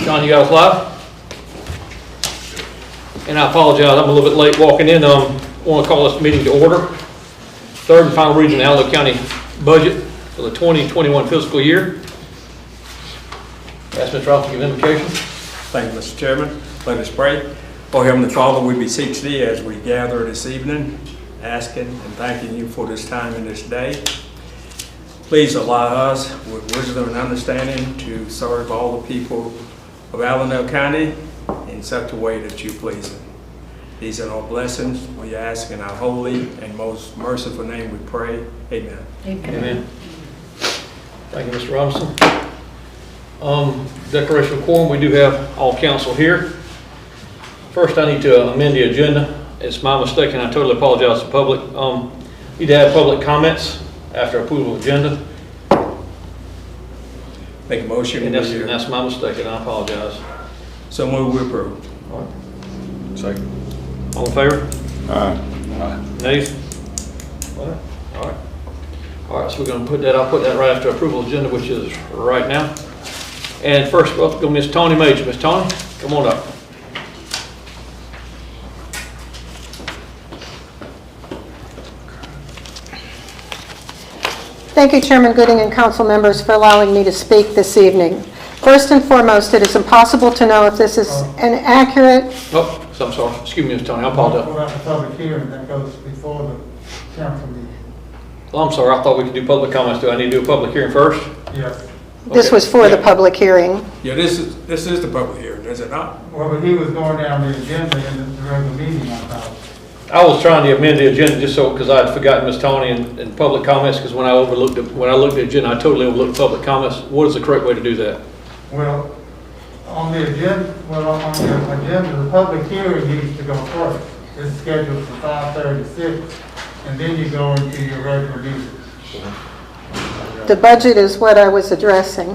Sean, you got us live? And I apologize, I'm a little bit late walking in. I want to call this meeting to order. Third and final reading of the Allendale County budget for the 2021 fiscal year. Ask Mr. Ralph to give invocation. Thank you, Mr. Chairman. Let us pray. Oh, Heavenly Father, we beseech Thee as we gather this evening, asking and thanking You for this time and this day. Please allow us with wisdom and understanding to serve all the people of Allendale County in such a way that You please them. These are our blessings. We ask in our holy and most merciful name we pray. Amen. Amen. Thank you, Mr. Robinson. Declaration of quorum, we do have all council here. First, I need to amend the agenda. It's my mistake, and I totally apologize to the public. Need to add public comments after approval of agenda. Make a motion. And that's my mistake, and I apologize. So move we approve. All right. Second. All in favor? Aye. Nays? All right. All right. All right, so we're going to put that, I'll put that right after approval agenda, which is right now. And first, welcome Ms. Tony Major. Ms. Tony, come on up. Thank you, Chairman Gooding and council members, for allowing me to speak this evening. First and foremost, it is impossible to know if this is an accurate... Oh, so I'm sorry. Excuse me, Ms. Tony. I apologize. What about the public hearing that goes before the council meeting? Well, I'm sorry. I thought we could do public comments. Do I need to do a public hearing first? Yes. This Okay. was for the public hearing. Yeah, this is the public hearing, is it not? Well, but he was going down the agenda in the regular meeting, I thought. I was trying to amend the agenda just so, because I had forgotten Ms. Tony and public comments, because when I looked at the agenda, I totally overlooked public comments. What is the correct way to do that? Well, on the agenda, the public hearing needs to go first. It's scheduled for 5:36, and then you go into your regular meeting. The budget is what I was addressing.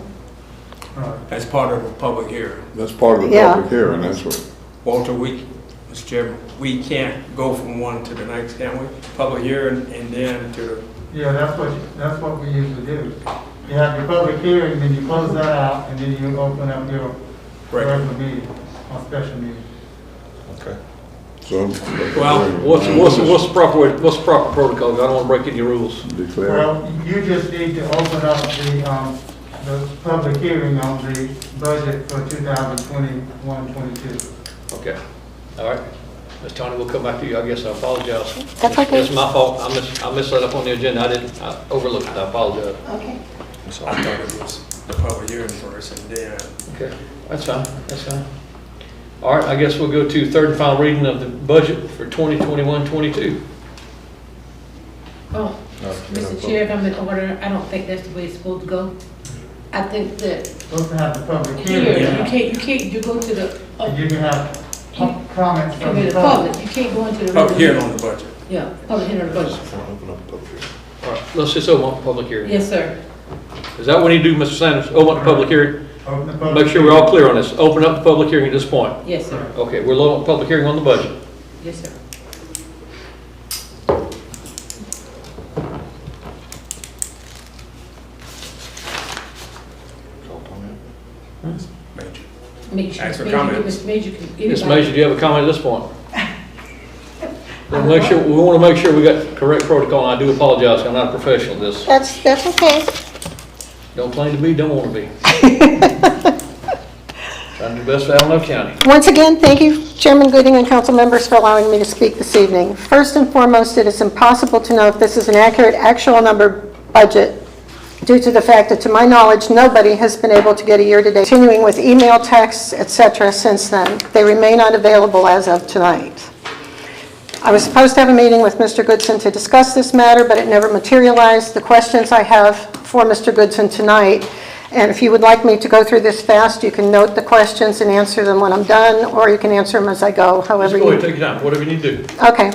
Right. That's part of the public hearing. That's part of the Yeah. public hearing, that's what. Walter, Mr. Chairman, we can't go from one to the next, can we? Public hearing and then to the... Yeah, that's what we usually do. You have your public hearing, then you close that out, and then you open up your regular meeting, or special meeting. Okay. So. Well, What's the proper way, what's the proper protocol? I don't want to break any rules. Declare. Well, you just need to open up the public hearing on the budget for 2021-22. Okay. All right. Ms. Tony, we'll come back to you. I guess I apologize. That's okay. It's my fault. I missed that up on the agenda. I overlooked it. I apologize. Okay. I thought it was the public hearing first and then... Okay. That's fine. That's fine. All right. I guess we'll go to third and final reading of the budget for 2021-22. Oh, Mr. Chair, if I'm in order, I don't think that's the way it's supposed to go. I think that Supposed to have the public here, hearing. you go to the, And you can have comments from the the public. public, you can't go into the. Public hearing regular- on the budget. Yeah, public hearing on the budget. All right. Let's just open up the public hearing. Yes, sir. Is that what we need to do, Mr. Sanders? Open up the public hearing? Open the public Make sure we're all clear on this. Open up the public hearing at this point. Yes, sir. Okay. We're opening up the public hearing on the budget. Yes, sir. Major. Make sure, Ask for Major, comments. Mr. Major can. Ms. Major, do you have a comment at this point? We want to make sure we got correct protocol, and I do apologize, I'm not a professional at this. That's okay. Don't claim to be, don't want to be. Trying to do best for Allendale County. Once again, thank you, Chairman Gooding and council members, for allowing me to speak this evening. First and foremost, it is impossible to know if this is an accurate actual number budget due to the fact that, to my knowledge, nobody has been able to get a year-to-date, continuing with email, texts, etc. since then. They remain unavailable as of tonight. I was supposed to have a meeting with Mr. Goodson to discuss this matter, but it never materialized. The questions I have for Mr. Goodson tonight, and if you would like me to go through this fast, you can note the questions and answer them when I'm done, or you can answer them as I go, however Just go you... ahead, take your time, whatever you need to do. Okay.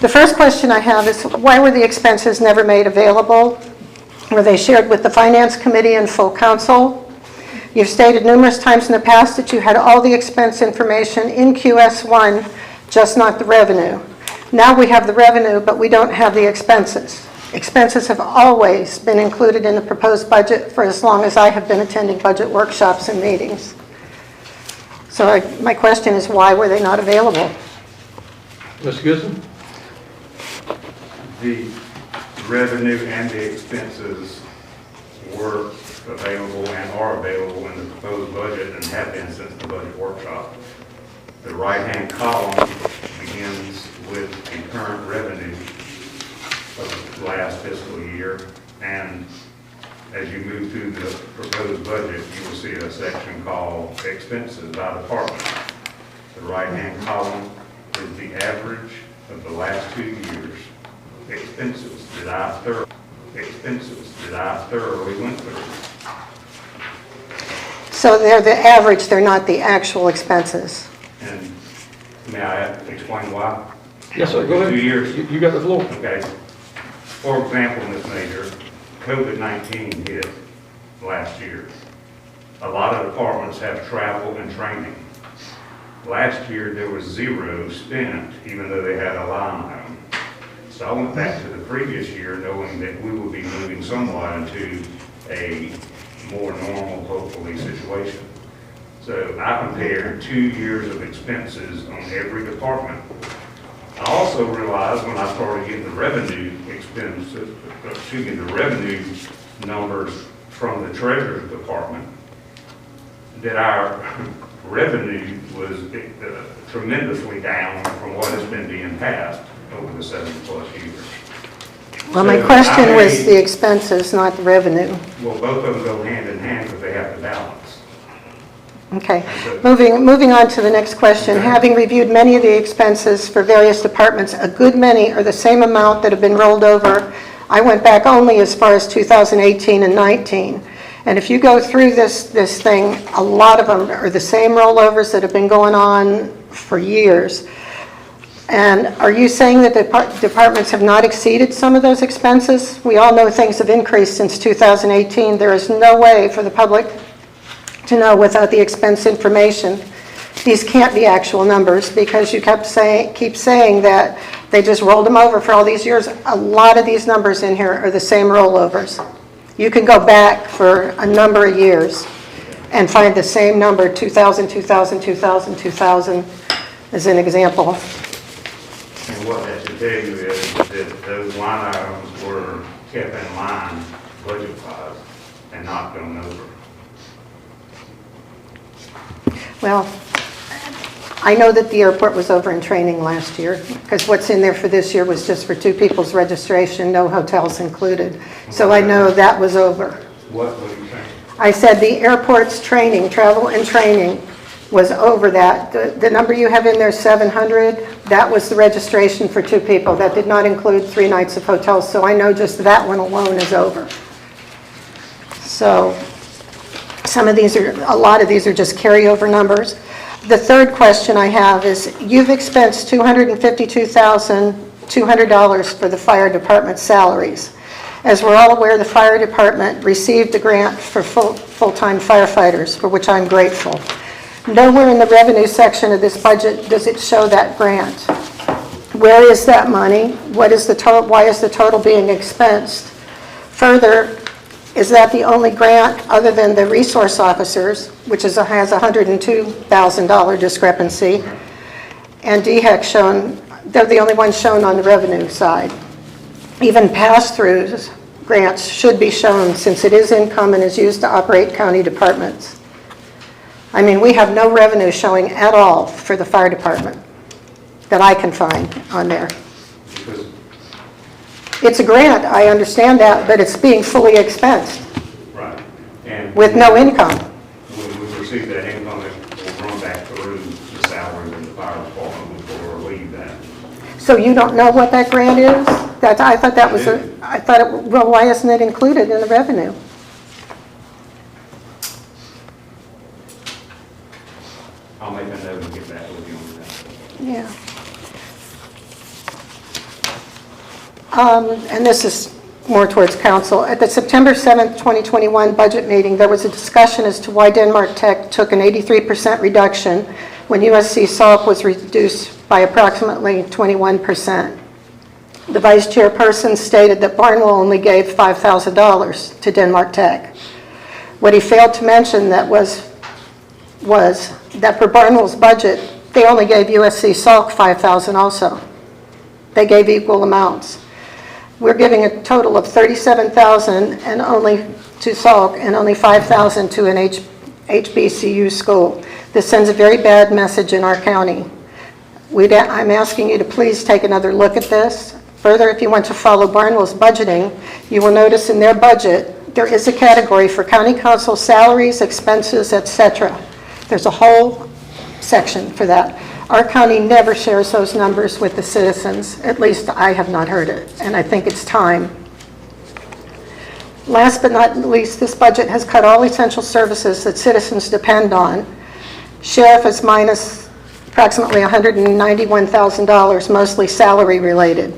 The first question I have is, why were the expenses never made available? Were they shared with the Finance Committee and full council? You've stated numerous times in the past that you had all the expense information in QS1, just not the revenue. Now we have the revenue, but we don't have the expenses. Expenses have always been included in the proposed budget for as long as I have been attending budget workshops and meetings. So my question is, why were they not available? Mr. Goodson? The revenue and the expenses were available and are available in the proposed budget and have been since the budget workshop. The right-hand column begins with the current revenue of the last fiscal year, and as you move through the proposed budget, you will see a section called expenses by department. The right-hand column is the average of the last 2 years' expenses that I thoroughly went through. So they're the average, they're not the actual expenses. And may I explain why? Yes, sir, go ahead. 2 years. You got the floor. Okay. For example, Ms. Major, COVID-19 hit last year. A lot of departments have travel and training. Last year, there was 0 spent, even though they had a line item. So I went back to the previous year knowing that we would be moving somewhat into a more normal, hopefully, situation. So I compared 2 years of expenses on every department. I also realized when I started getting the revenue the revenue numbers from the Treasurer's Department, that our revenue was tremendously down from what has been being passed over the 7+ years. Well, my So question was the expenses, not the revenue. Well, both of them go hand in hand because they have to balance. Okay. Moving on to the next question. Having reviewed many of the expenses for various departments, a good many are the same amount that have been rolled over. I went back only as far as 2018 and 19. And if you go through this thing, a lot of them are the same rollovers that have been going on for years. And are you saying that the departments have not exceeded some of those expenses? We all know things have increased since 2018. There is no way for the public to know without the expense information. These can't be actual numbers because you keep saying that they just rolled them over for all these years. A lot of these numbers in here are the same rollovers. You can go back for a number of years and find the same number, 2000, 2000, 2000, 2000, as an example. And what that should tell you is that those line items were kept in line budget-wise and not gone over. Well, I know that the airport was over in training last year because what's in there for this year was just for 2 people's registration, no hotels included. So I know that was over. What were you saying? I said the airport's training, travel and training was over that. The number you have in there, 700, that was the registration for 2 people. That did not include 3 nights of hotels. So I know just that one alone is over. So a lot of these are just carryover numbers. The third question I have is, you've expensed $252,200 for the fire department salaries. As we're all aware, the fire department received a grant for full-time firefighters, for which I'm grateful. Nowhere in the revenue section of this budget does it show that grant. Where is that money? What is the total? Why is the total being expensed? Further, is that the only grant other than the resource officers, which has a $102,000 discrepancy, and DHEC shown, they're the only ones shown on the revenue side. Even pass-throughs grants should be shown since it is income and is used to operate county departments. I mean, we have no revenue showing at all for the fire department that I can find on there. Because It's a grant, I understand that, but it's being fully expensed right. And with no income. when we receive that income, it will run back through the salaries of the fire department before we leave that. So you don't know what that grant is? I thought that was well, why isn't it included in the revenue? I'll make a note and get back with you on that. Yeah. And this is more towards council. At the September 7th, 2021 budget meeting, there was a discussion as to why Denmark Tech took an 83% reduction when USC SALT was reduced by approximately 21%. The vice chairperson stated that Barnwell only gave $5,000 to Denmark Tech. What he failed to mention that was was that for Barnwell's budget, they only gave USC Salk $5,000 also. They gave equal amounts. We're giving a total of $37,000 and only to Salk and only $5,000 to an HBCU school. This sends a very bad message in our county. I'm asking you to please take another look at this. Further, if you want to follow Barnwell's budgeting, you will notice in their budget, there is a category for county council salaries, expenses, etc. There's a whole section for that. Our county never shares those numbers with the citizens. At least I have not heard it, and I think it's time. Last but not least, this budget has cut all essential services that citizens depend on. Sheriff is minus approximately $191,000, mostly salary related,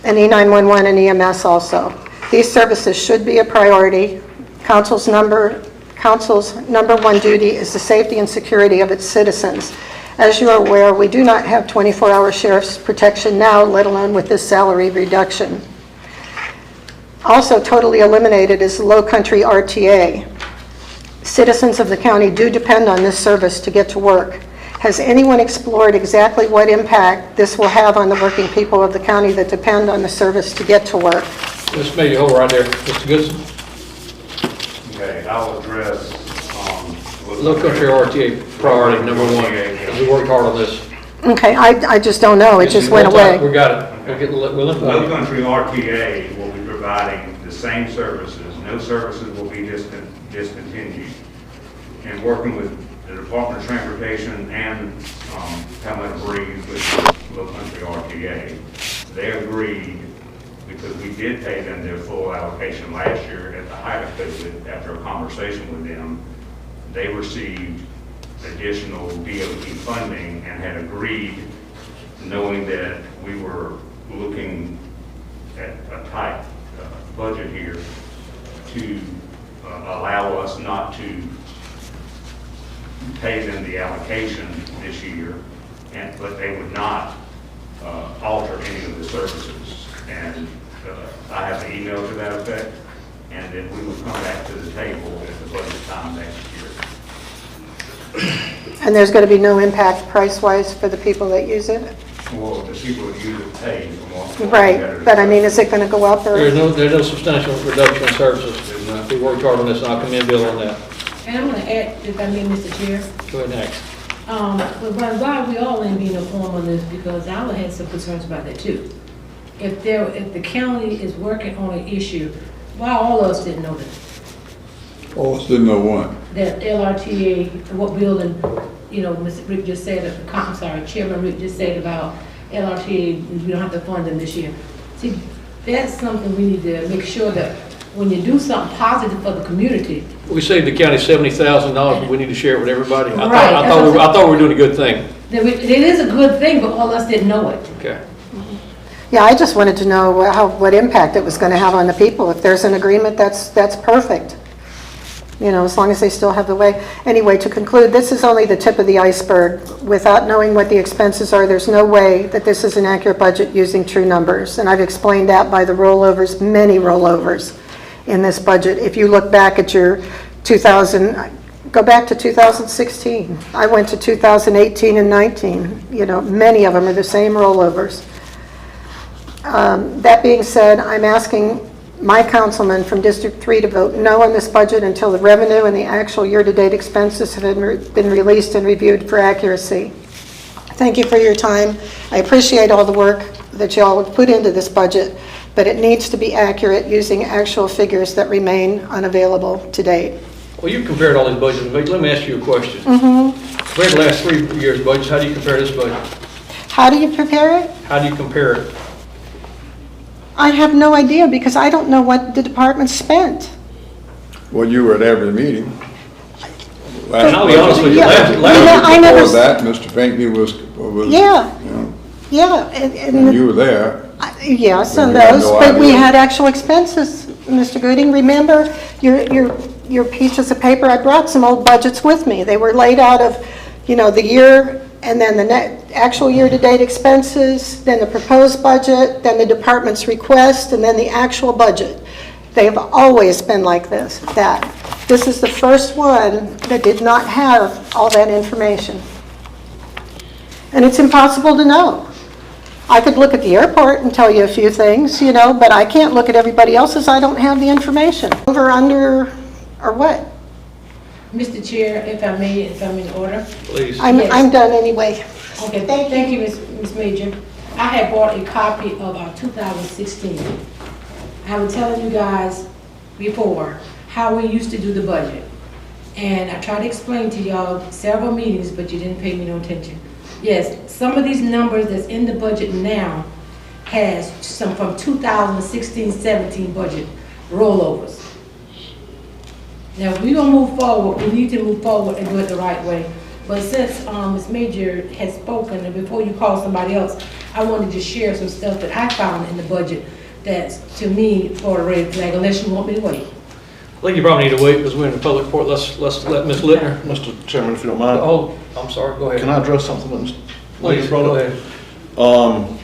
and E911 and EMS also. These services should be a priority. Council's number one duty is the safety and security of its citizens. As you are aware, we do not have 24-hour sheriff's protection now, let alone with this salary reduction. Also totally eliminated is low country RTA. Citizens of the county do depend on this service to get to work. Has anyone explored exactly what impact this will have on the working people of the county that depend on the service to get to work? This may hold right there. Mr. Goodson? Okay, I'll address, Low country RTA priority number one. We worked hard on this. Okay, I just don't know. It just went away. We got it. We'll Low Country RTA will be providing the same services. No services will be discontinued. And working with the Department of Transportation and Pamela Breeze with Low Country RTA, they agreed, because we did pay them their full allocation last year at the height of COVID. After a conversation with them, they received additional DOT funding and had agreed, knowing that we were looking at a tight budget here, to allow us not to pay them the allocation this year, but they would not alter any of the services. And I have an email to that effect, and then we will come back to the table at the budget time next year. And there's going to be no impact price-wise for the people that use it? Well, the people that use it pay for more. Right, but I mean, is it going to go up or? There's no substantial reduction in services. We worked hard on this, and I'll commend Bill on that. And I'm gonna add, if I may, Mr. Chair, Go ahead next. but why we all in being informed on this, because I had some concerns about that too. If the county is working on an issue, why all of us didn't know that? All of us didn't know one. That LRTA, what building, Mr. Rick just said, Chairman Rick just said about LRTA, we don't have to fund them this year. See, that's something we need to make sure that when you do something positive for the community. We saved the county $70,000, but we need to share it with everybody. I Right, thought we were doing a good thing. It is a good thing, but all of us didn't know it. Okay. Yeah, I just wanted to know what impact it was going to have on the people. If there's an agreement, that's perfect. As long as they still have the way. Anyway, to conclude, this is only the tip of the iceberg. Without knowing what the expenses are, there's no way that this is an accurate budget using true numbers. And I've explained that by the rollovers, many rollovers in this budget. If you look back at your go back to 2016. I went to 2018 and 19. Many of them are the same rollovers. That being said, I'm asking my councilman from District 3 to vote no on this budget until the revenue and the actual year-to-date expenses have been released and reviewed for accuracy. Thank you for your time. I appreciate all the work that y'all have put into this budget, but it needs to be accurate using actual figures that remain unavailable to date. Well, you've compared all these budgets, but let me ask you a question. Compared to the last 3 years' budgets, how do you compare this budget? How do you prepare it? How do you compare it? I have no idea because I don't know what the department spent. Well, you were at every meeting. And I'll be honest with you, I never. Before that, Mr. Pinckney was. Yeah. Yeah. And you were there. Yes, Then and we had those, no but we idea. had actual expenses, Mr. Gooding. Remember your pieces of paper? I brought some old budgets with me. They were laid out of, the year, and then the actual year-to-date expenses, then the proposed budget, then the department's request, and then the actual budget. They've always been like this, that this is the first one that did not have all that information. And it's impossible to know. I could look at the airport and tell you a few things, you know, but I can't look at everybody else's. I don't have the information. Over, under, or what? Mr. Chair, if I'm in order. Please. I'm done anyway. Okay, thank you, Ms. Major. I had bought a copy of our 2016. I was telling you guys before how we used to do the budget. And I tried to explain to y'all several meetings, but you didn't pay me no attention. Yes, some of these numbers that's in the budget now has some from 2016-17 budget rollovers. Now, if we're gonna move forward, we need to move forward and do it the right way. But since Ms. Major has spoken, and before you call somebody else, I wanted to share some stuff that I found in the budget that's, to me, for a red flag, unless you want me to wait. I think you probably need to wait because we're in the public court. Let's let Ms. Littner. Mr. Chairman, if you don't mind. Oh, I'm sorry, go ahead. Can I address something that Mr. Please, Littner brought go up? ahead.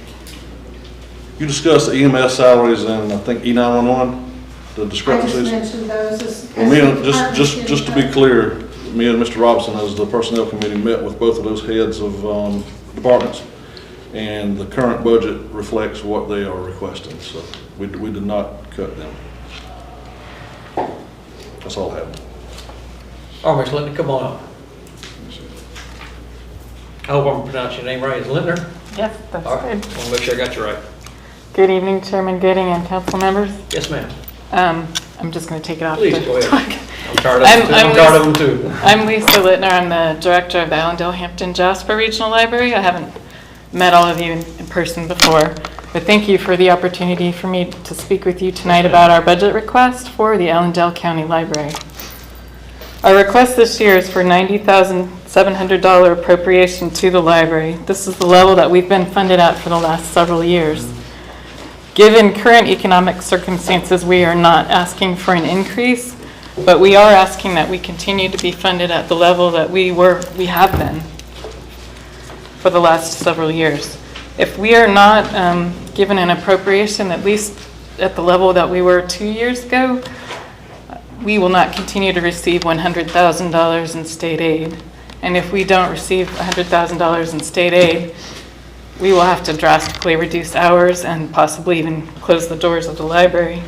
You discussed the EMS salaries and I think E911, the I just discrepancies. mentioned those as. Well, me and, just to be clear, me and Mr. Robinson, as the personnel committee, met with both of those heads of departments, and the current budget reflects what they are requesting, so we did not cut them. That's all I have. All right, Ms. Littner, come on up. I hope I'm pronouncing your name right. Is it Littner? Yes, that's All right, good. I want to make sure I got you right. Good evening, Chairman Gooding and council members. Yes, ma'am. I'm just going to take it off. Please, the go ahead. talk. I'm tired of them too. I'm tired of them too. I'm Lisa Littner. I'm the director of the Allendale Hampton Jasper Regional Library. I haven't met all of you in person before, but thank you for the opportunity for me to speak with you tonight about our budget request for the Allendale County Library. Our request this year is for $90,700 appropriation to the library. This is the level that we've been funded at for the last several years. Given current economic circumstances, we are not asking for an increase, but we are asking that we continue to be funded at the level that we have been for the last several years. If we are not given an appropriation, at least at the level that we were 2 years ago, we will not continue to receive $100,000 in state aid. And if we don't receive $100,000 in state aid, we will have to drastically reduce hours and possibly even close the doors of the library.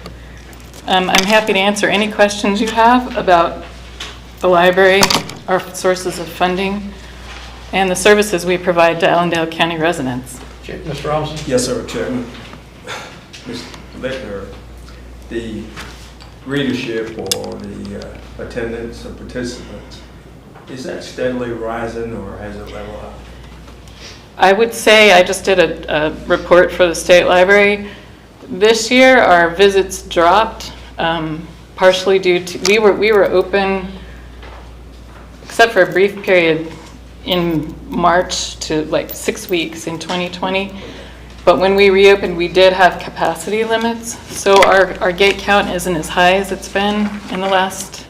I'm happy to answer any questions you have about the library, our sources of funding, and the services we provide to Allendale County residents. Mr. Robinson? Yes, sir, Chairman. Mr. Littner, the readership or the attendance of participants, is that steadily rising or has it leveled out? I would say, I just did a report for the state library. This year, our visits dropped, partially due to, we were open, except for a brief period in March to like 6 weeks in 2020. But when we reopened, we did have capacity limits. So our gate count isn't as high as it's been in the last,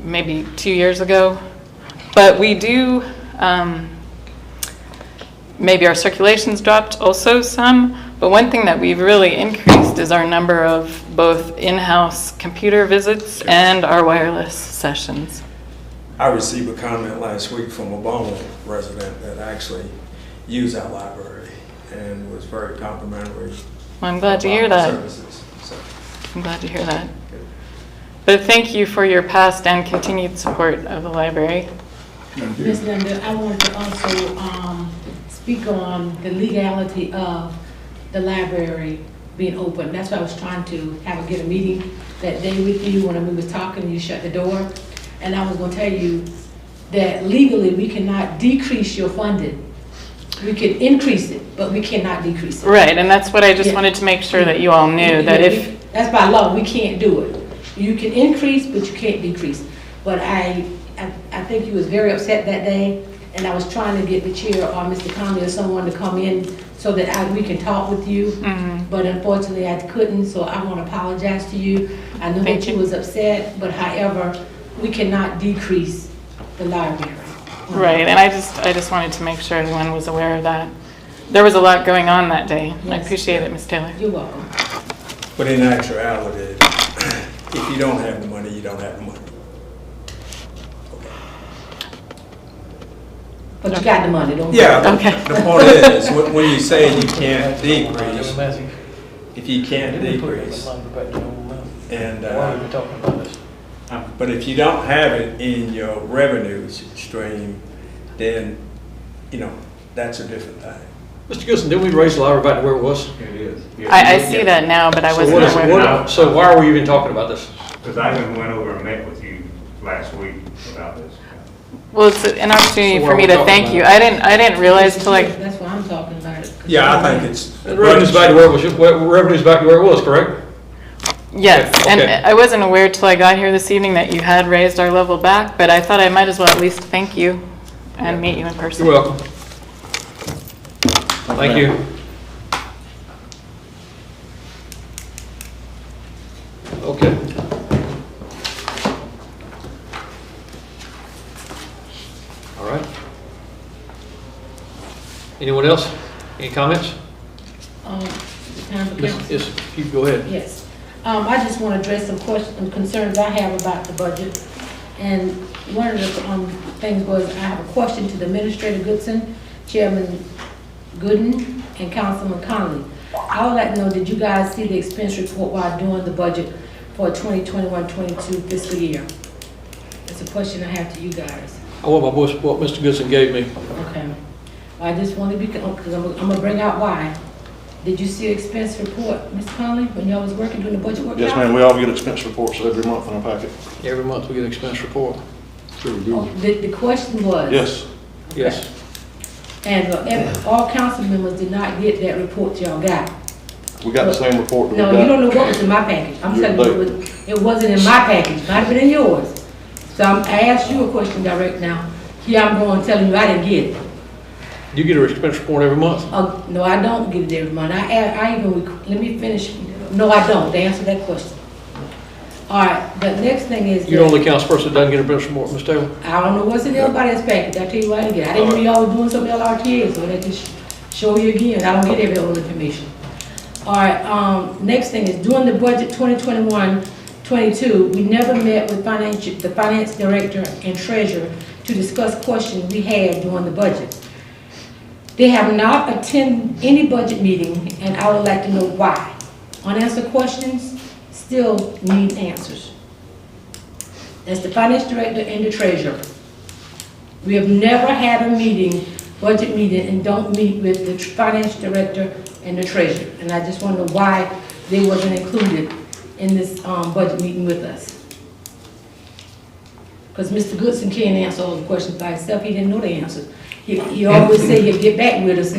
maybe 2 years ago. But we do, maybe our circulation's dropped also some. But one thing that we've really increased is our number of both in-house computer visits and our wireless sessions. I received a comment last week from a Baltimore resident that actually used our library and was very complimentary. Well, I'm glad to hear about that. the services. So, I'm glad to hear that. But thank you for your past and continued support of the library. Ms. Linda, I wanted to also speak on the legality of the library being open. That's why I was trying to get a meeting that day with you when we was talking, you shut the door. And I was going to tell you that legally we cannot decrease your funding. We can increase it, but we cannot decrease it. Right, and that's what I just Yeah. wanted to make sure that you all knew, that if, That's by law, we can't do it. You can increase, but you can't decrease. But I think you was very upset that day, and I was trying to get the chair or Mr. Conley or someone to come in so that we can talk with you. But unfortunately, I couldn't, so I want to apologize to you. I know Thank that you you. was upset, but however, we cannot decrease the library. right, and I just wanted to make sure everyone was aware of that. There was a lot going on that day. I Yes. appreciate it, Ms. Taylor. You're welcome. But in actuality, if you don't have the money, you don't have the money. But you got the money, don't you? Yeah, Okay. the point is, when you say you can't decrease, if you can't decrease, and, but if you don't have it in your revenue stream, then, you know, that's a different thing. Mr. Goodson, didn't we raise the library back to where it was? It is. I see that now, but I So wasn't what is, aware. so why are we even talking about this? Because I even went over and met with you last week about this. Well, it's an opportunity So for what me are we to talking thank about? you. I didn't realize till like, That's why I'm talking about it. 'cause Yeah, I think it's. And revenue's back to where it was, revenue's back to where it was, correct? yes, Okay, and okay. I wasn't aware till I got here this evening that you had raised our level back, but I thought I might as well at least thank you and meet you in person. You're welcome. Thank you. Okay. All right. Anyone else? Any comments? Time for council. Yes, you go ahead. Yes. I just want to address some questions and concerns I have about the budget. And one of the things was, I have a question to the Administrator Goodson, Chairman Gooden, and Councilman Conley. I would like to know, did you guys see the expense report while doing the budget for 2021-22 fiscal year? It's a question I have to you guys. I want my voice, what Mr. Goodson gave me. Okay. I just want to be, because I'm going to bring out why. Did you see expense report, Mr. Conley, when y'all was working, doing the budget workshop? Yes, ma'am, we all get expense reports every month in our packet. Every month we get an expense report. Sure we do. Oh, the question was. Yes. Yes. And all council members did not get that report y'all got. We got the same report that we No, got. you don't know what was in my package. I'm telling you, it wasn't in my package, might have been in yours. So I asked you a question direct now. Here I'm going telling you I didn't get it. You get an expense report every month. No, I don't get it every month. I even, let me finish. No, I don't, to answer that question. All right, the next thing is. You're the only council person that doesn't get an expense report, Ms. Taylor? I don't know what's in everybody's package. I tell you what I didn't get. I didn't know y'all was doing some LRTA, so that just show you again. I don't get every old information. All right, next thing is during the budget 2021-22, we never met with the finance director and treasurer to discuss questions we had during the budget. They have not attended any budget meeting, and I would like to know why. Unanswered questions still need answers. That's the finance director and the treasurer. We have never had a meeting, budget meeting, and don't meet with the finance director and the treasurer. And I just want to know why they wasn't included in this budget meeting with us. Because Mr. Goodson can't answer all the questions by himself. He didn't know the answers. He always say he'll get back with us.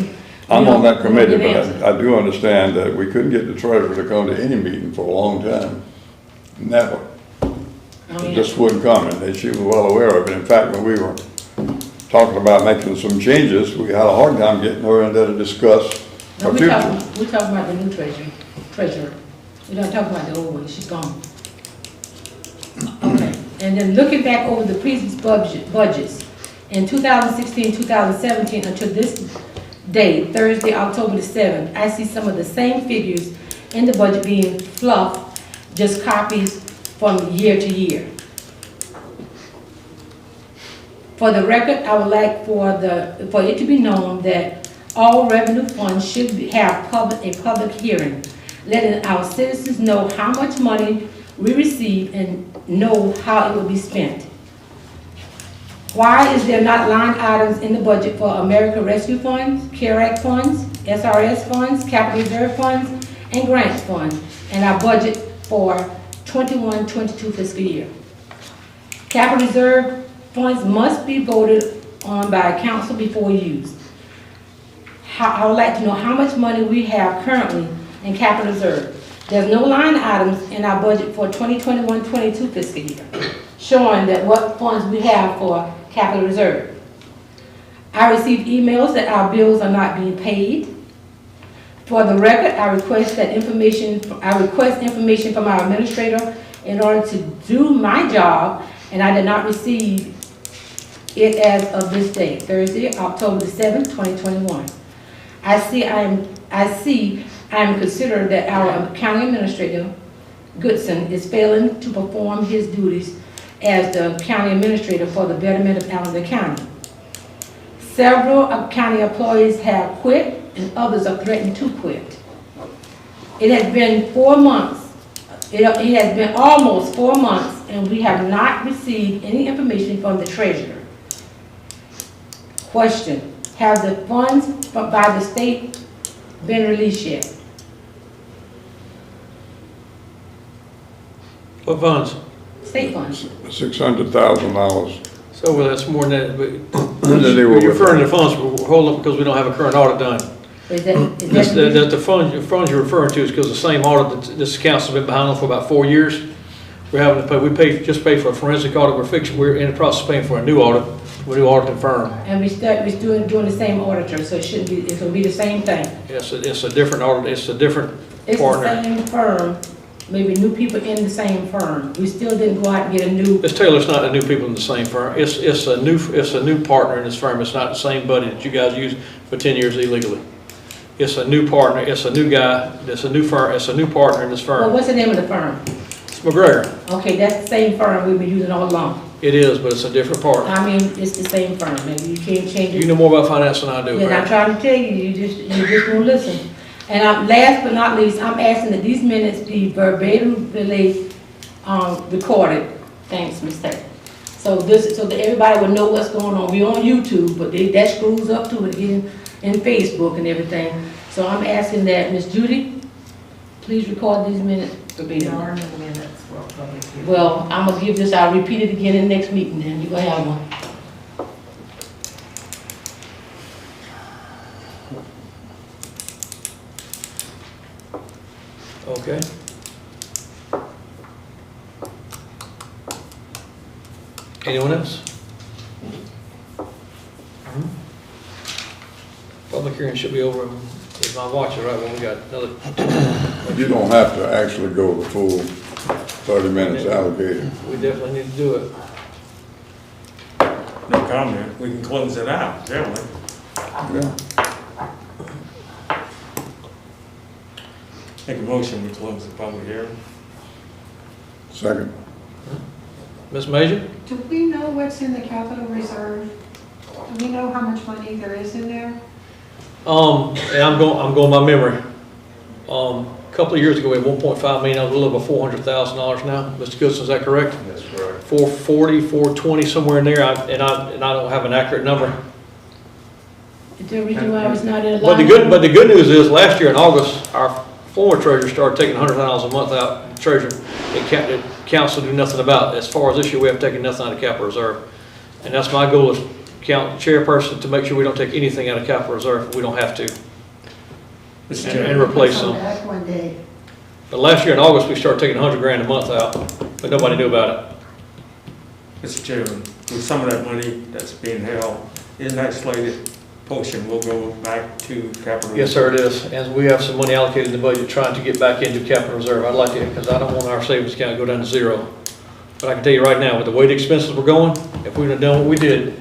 I'm on that committee, get but answers. I do understand that we couldn't get the treasurer to come to any meeting for a long time. Never. It just wouldn't come, and she was well aware of it. In fact, when we were talking about making some changes, we had a hard time getting her in there to discuss No, our we're future. talking about the new treasurer. We're not talking about the old one, she's gone. Okay, and then looking back over the previous budgets, in 2016, 2017, until this day, Thursday, October the 7th, I see some of the same figures in the budget being fluff, just copies from year to year. For the record, I would like for it to be known that all revenue funds should have a public hearing, letting our citizens know how much money we receive and know how it will be spent. Why is there not line items in the budget for American Rescue Funds, CARE Act funds, SRS funds, Capital Reserve funds, and grants funds, and our budget for 21-22 fiscal year? Capital Reserve funds must be voted on by council before used. I would like to know how much money we have currently in Capital Reserve. There's no line items in our budget for 2021-22 fiscal year, showing that what funds we have for Capital Reserve. I received emails that our bills are not being paid. For the record, I request information from our administrator in order to do my job, and I did not receive it as of this day, Thursday, October the 7th, 2021. I see I am considering that our county administrator, Goodson, is failing to perform his duties as the county administrator for the betterment of Allendale County. Several county employees have quit and others are threatening to quit. It has been 4 months. It has been almost 4 months and we have not received any information from the treasurer. Question, have the funds by the state been released yet? What funds? State funds. $600,000. So, well, that's more than that, but Then they were you're referring to the funds, we're holding up because we don't have a current audit done. Is that The funds you're referring to is because the same audit that this council's been behind on for about 4 years. We're having to pay, just paid for a forensic audit, we're in the process of paying for a new audit, a new auditing firm. and we're doing the same auditor, so it shouldn't be, it's gonna be the same thing. It's a different audit, it's a different It's partner. the same firm, maybe new people in the same firm. We still didn't go out and get a new, Ms. Taylor's not the new people in the same firm. It's a new partner in this firm. It's not the same buddy that you guys used for 10 years illegally. It's a new partner. It's a new guy. It's a new firm. It's a new partner in this well, firm. what's the name of the firm? It's McGregor. Okay, that's the same firm we've been using all along. It is, but it's a different partner. I mean, it's the same firm, maybe you can't change it. You know more about finance than I do, And I'm right? trying to tell you, you just won't listen. And last but not least, I'm asking that these minutes be verbatimly recorded. Thanks, Ms. Taylor. So that everybody will know what's going on. We're on YouTube, but that screws up to it in Facebook and everything. So I'm asking that, Ms. Judy, please record these minutes verbatim. Well, I'm gonna give this, I'll repeat it again in the next meeting, then you're gonna have one. Okay. Anyone else? Public hearing should be over, if my watch is right, well, we got another. You don't have to actually go the full 30 minutes allocated. We definitely need to do it. No comment, we can close it out, generally. Yeah. Make a motion, we close the public hearing. Second. Ms. Major? Do we know what's in the capital reserve? Do we know how much money there is in there? And I'm going by memory. A couple of years ago, we had 1.5 million, I was a little over $400,000 now. Mr. Goodson, is that correct? That's correct. 440, 420, somewhere in there, and I don't have an accurate number. Is there a reason why it's not in a But the good news is, last year in August, our former treasurer started taking $100,000 a month out, treasurer, the council do nothing about. As far as this year, we have taken nothing out of capital reserve. And that's my goal as chairperson, to make sure we don't take anything out of capital reserve if we don't have to, Mr. and Chairman, replace them. Back one day. But last year in August, we started taking $100,000 a month out, but nobody knew about it. Mr. Chairman, with some of that money that's being held, isn't that slated portion will go back to capital? Yes, sir, it is. And we have some money allocated in the budget trying to get back into capital reserve. I'd like to, because I don't want our savings account to go down to zero. But I can tell you right now, with the way the expenses were going, if we'd have done what we did,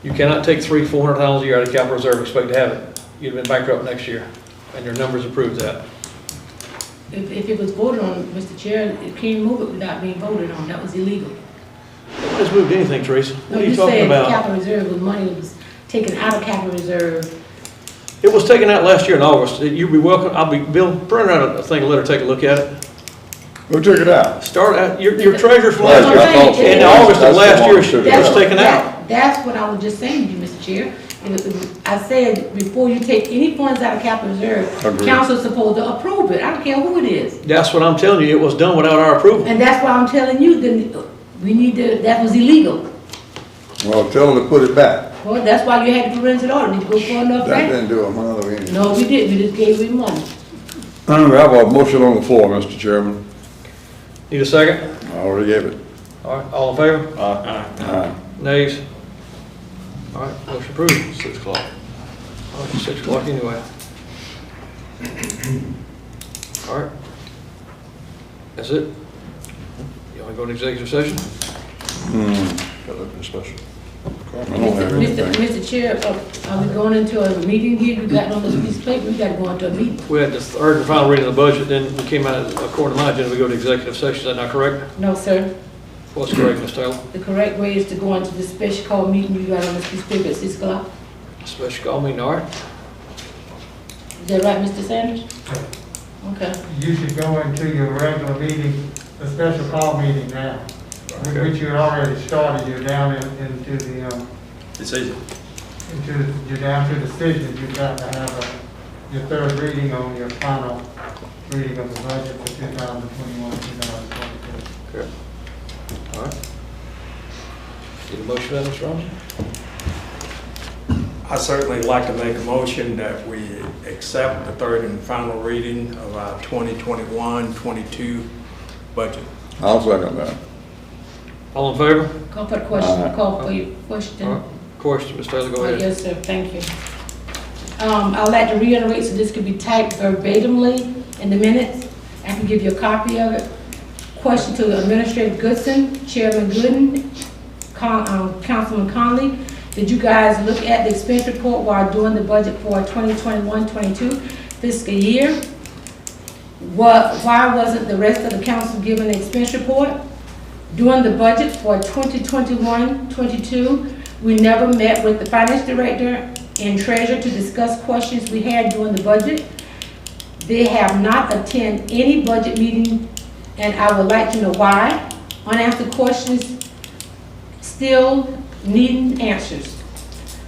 you cannot take $300,000-400,000 a year out of capital reserve and expect to have it. You'd have been bankrupt next year, and your numbers have proved that. If it was voted on, Mr. Chair, it can't move it without being voted on. That was illegal. Nobody's moved anything, Teresa. No, What are you you talking said about? capital reserve was money that was taken out of capital reserve. It was taken out last year in August. You'd be welcome. Bill, print out a thing and let her take a look at it. Who took it out? Start at, your treasurer's from Right, last year. I thought so. In August of That's the last one year, who took it it was out. taken out. That's what I was just saying to you, Mr. Chair. I said, before you take any funds out of capital reserve, Agreed. council's supposed to approve it. I don't care who it is. That's what I'm telling you. It was done without our approval. And that's why I'm telling you, then we need to, that was illegal. Well, tell them to put it back. Well, that's why you had to forensic audit. Did you go for enough That back? didn't do a month of anything. No, we didn't. We just gave him money. We have a motion on the floor, Mr. Chairman. Need a second? I already gave it. All right, all in favor? Aye. Nays? All right, motion approved. 6 o'clock. All right, 6 o'clock anyway. All right. That's it? You want to go to executive session? Got open discussion. I don't have anything. Mr. Chair, are we going into a meeting here? You got on this piece of paper, we got to go into a meeting. We had the third and final reading of the budget, then we came out, according to my agenda, we go to executive session. Is that not correct? No, sir. What's correct, Ms. Taylor? The correct way is to go into the special call meeting you got on this piece of paper at 6 o'clock. Special call meeting, all right? Is that right, Mr. Sanders? Okay. You should go into your regular meeting, the special call meeting now, which you had already started. You're down into the, Decision. you're down to decisions. You've got to have your third reading on your final reading of the budget for 2021, 2022. Okay. All right. Need a motion on this, Ron? I certainly like to make a motion that we accept the third and final reading of our 2021-22 budget. I'll second that. All in favor? Call for the question, Aye. call for your All question. right. Question, Ms. Taylor, go ahead. Yes, sir, thank you. I'd like to reiterate so this could be typed verbatimly in the minutes. I can give you a copy of it. Question to Administrator Goodson, Chairman Gooden, Councilman Conley. Did you guys look at the expense report while doing the budget for 2021-22 fiscal year? Why wasn't the rest of the council given the expense report? During the budget for 2021-22, we never met with the finance director and treasurer to discuss questions we had during the budget. They have not attended any budget meeting, and I would like to know why. Unanswered questions still needing answers.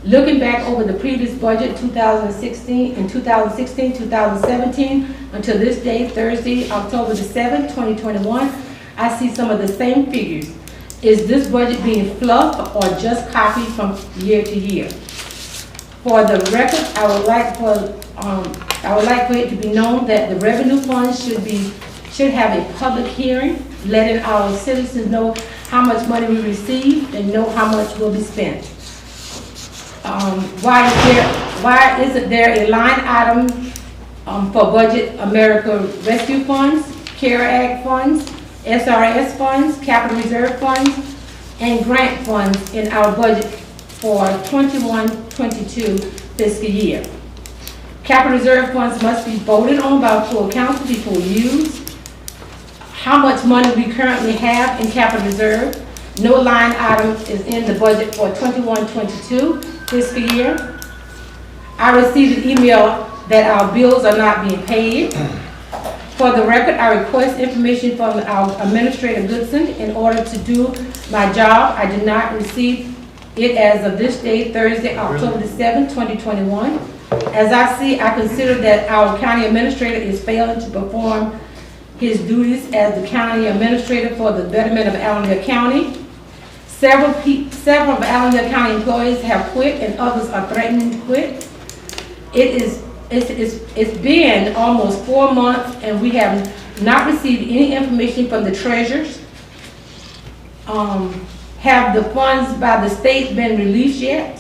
Looking back over the previous budget, 2016, 2017, until this day, Thursday, October the 7th, 2021, I see some of the same figures. Is this budget being fluffed or just copied from year to year? For the record, I would like for it to be known that the revenue funds should have a public hearing, letting our citizens know how much money we receive and know how much will be spent. Why isn't there a line item for Budget America Rescue Funds, CARE Act funds, SRS funds, Capital Reserve funds, and grant funds in our budget for 21-22 fiscal year? Capital Reserve funds must be voted on by full council before used. How much money we currently have in Capital Reserve? No line item is in the budget for 21-22 fiscal year. I received an email that our bills are not being paid. For the record, I request information from our Administrator Goodson in order to do my job. I did not receive it as of this day, Thursday, October the 7th, 2021. As I see, I consider that our County Administrator is failing to perform his duties as the County Administrator for the betterment of Allendale County. Several of Allendale County employees have quit and others are threatening to quit. It's been almost 4 months and we have not received any information from the treasurers. Have the funds by the state been released yet?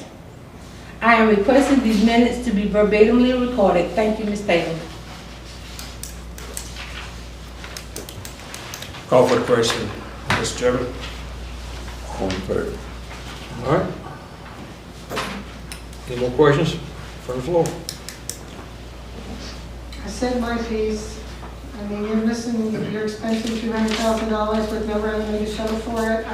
I am requesting these minutes to be verbatimly recorded. Thank you, Ms. Taylor. Call for the question, Mr. Chairman. All in favor? All right. Any more questions from the floor? I said my piece. I mean, you're expensing $200,000 with no revenue to show for it.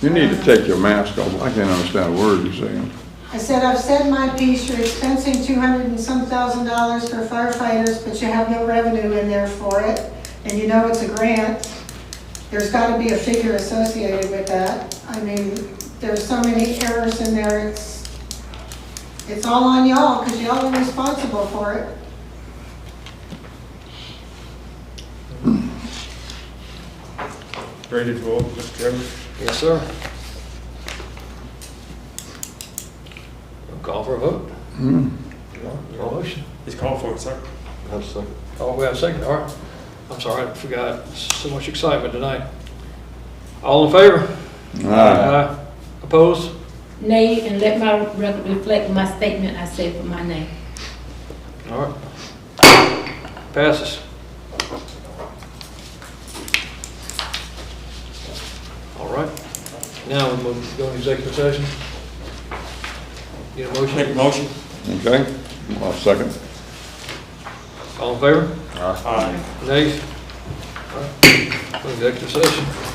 You need to take your mask off. I can't understand a word you're saying. I said, I've said my piece. You're expensing $200 and some thousand for firefighters, but you have no revenue in there for it. And you know it's a grant. There's got to be a figure associated with that. I mean, there's so many errors in there. It's all on y'all because y'all are responsible for it. Ready to vote, Mr. Chairman? Yes, sir. Call for a vote. Your motion. He's called for it, sir. Have a second. Oh, we have a second, all right. I'm sorry, I forgot. So much excitement tonight. All in favor? Aye. Opposed? Nay, and let my record reflect my statement I said for my name. All right. Passes. All right. Now we move, go into executive session. Get a motion? Make a motion? Okay, I'll second. All in favor? Aye. Nays? All right. Executive session.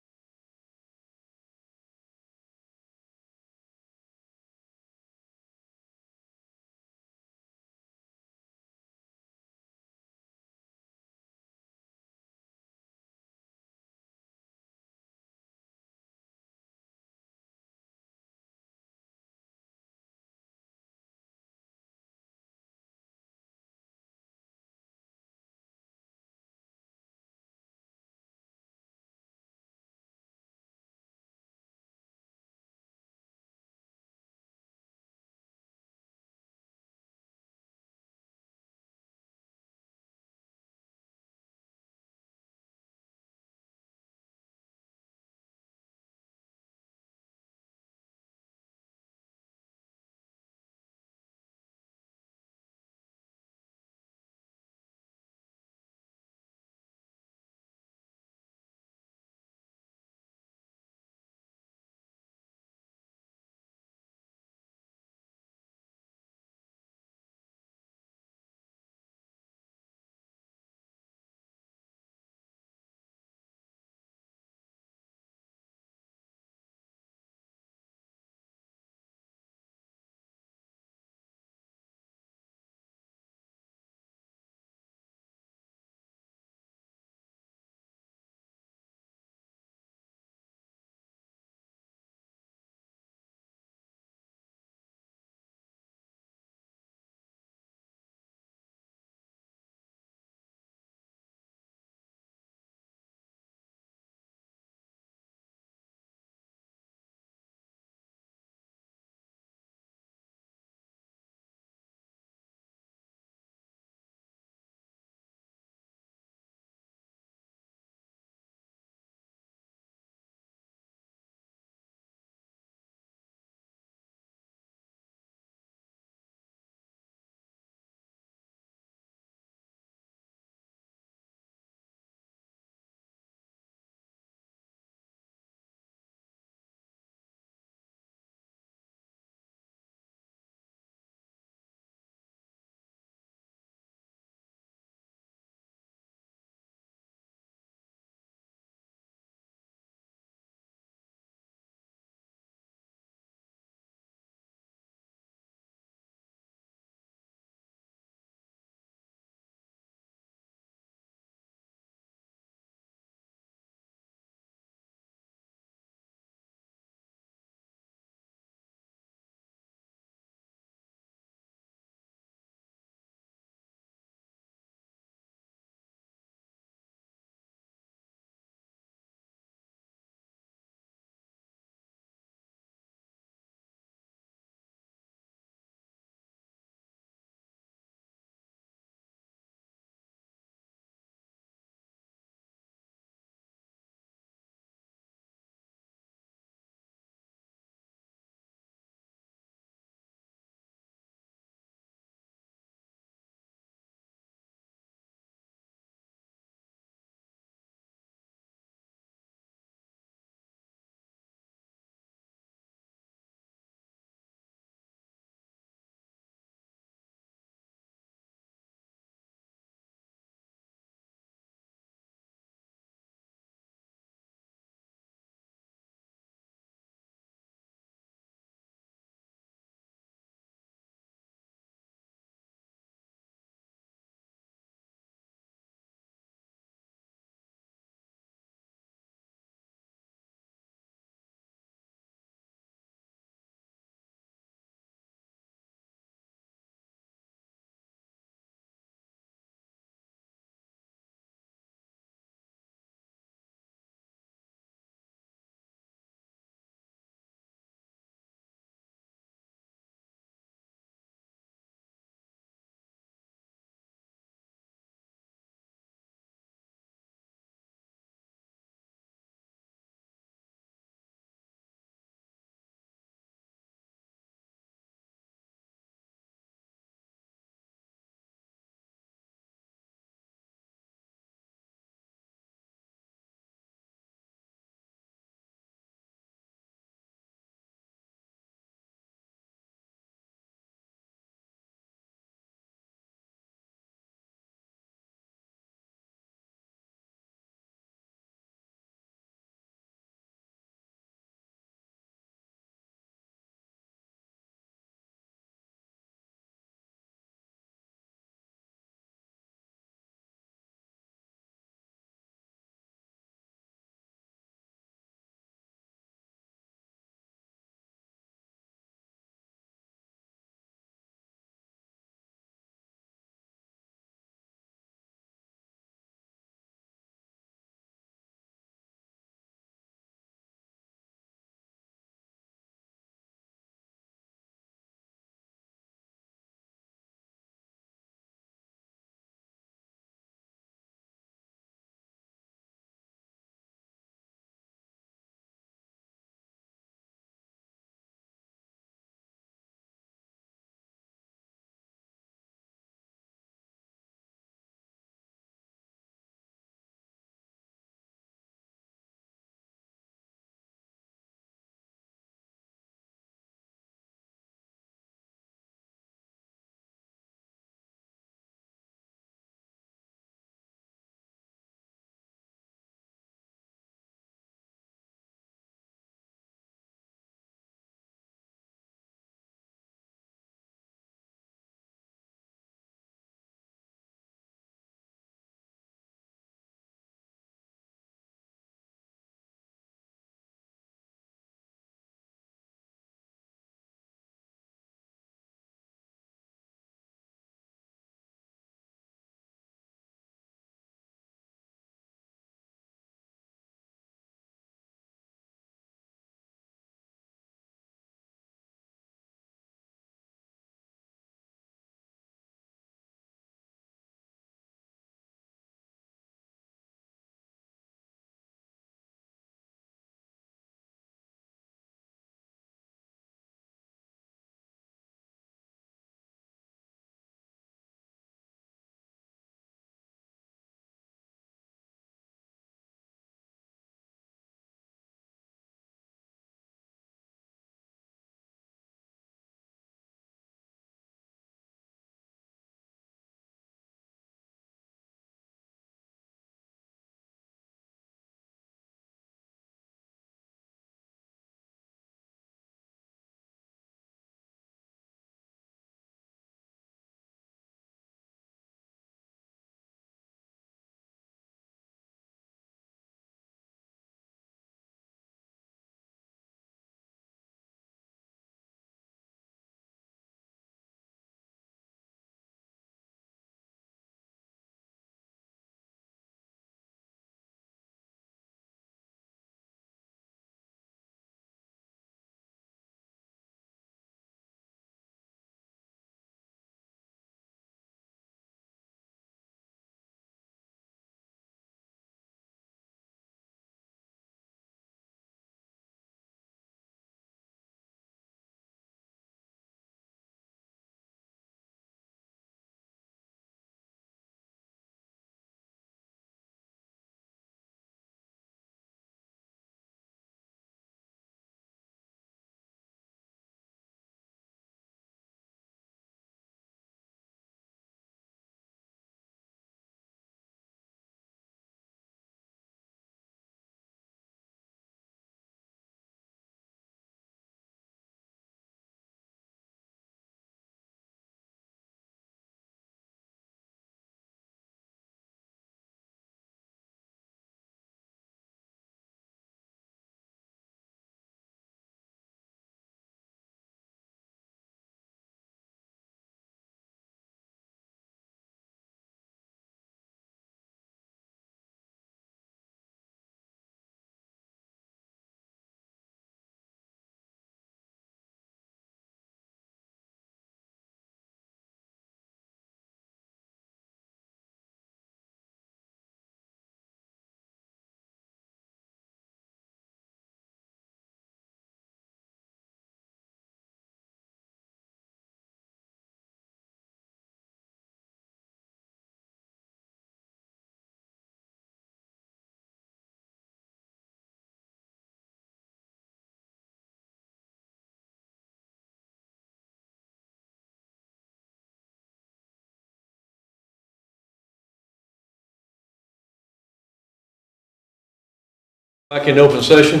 Back in open session.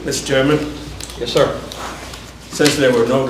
Mr. Chairman, Yes, sir. since there were no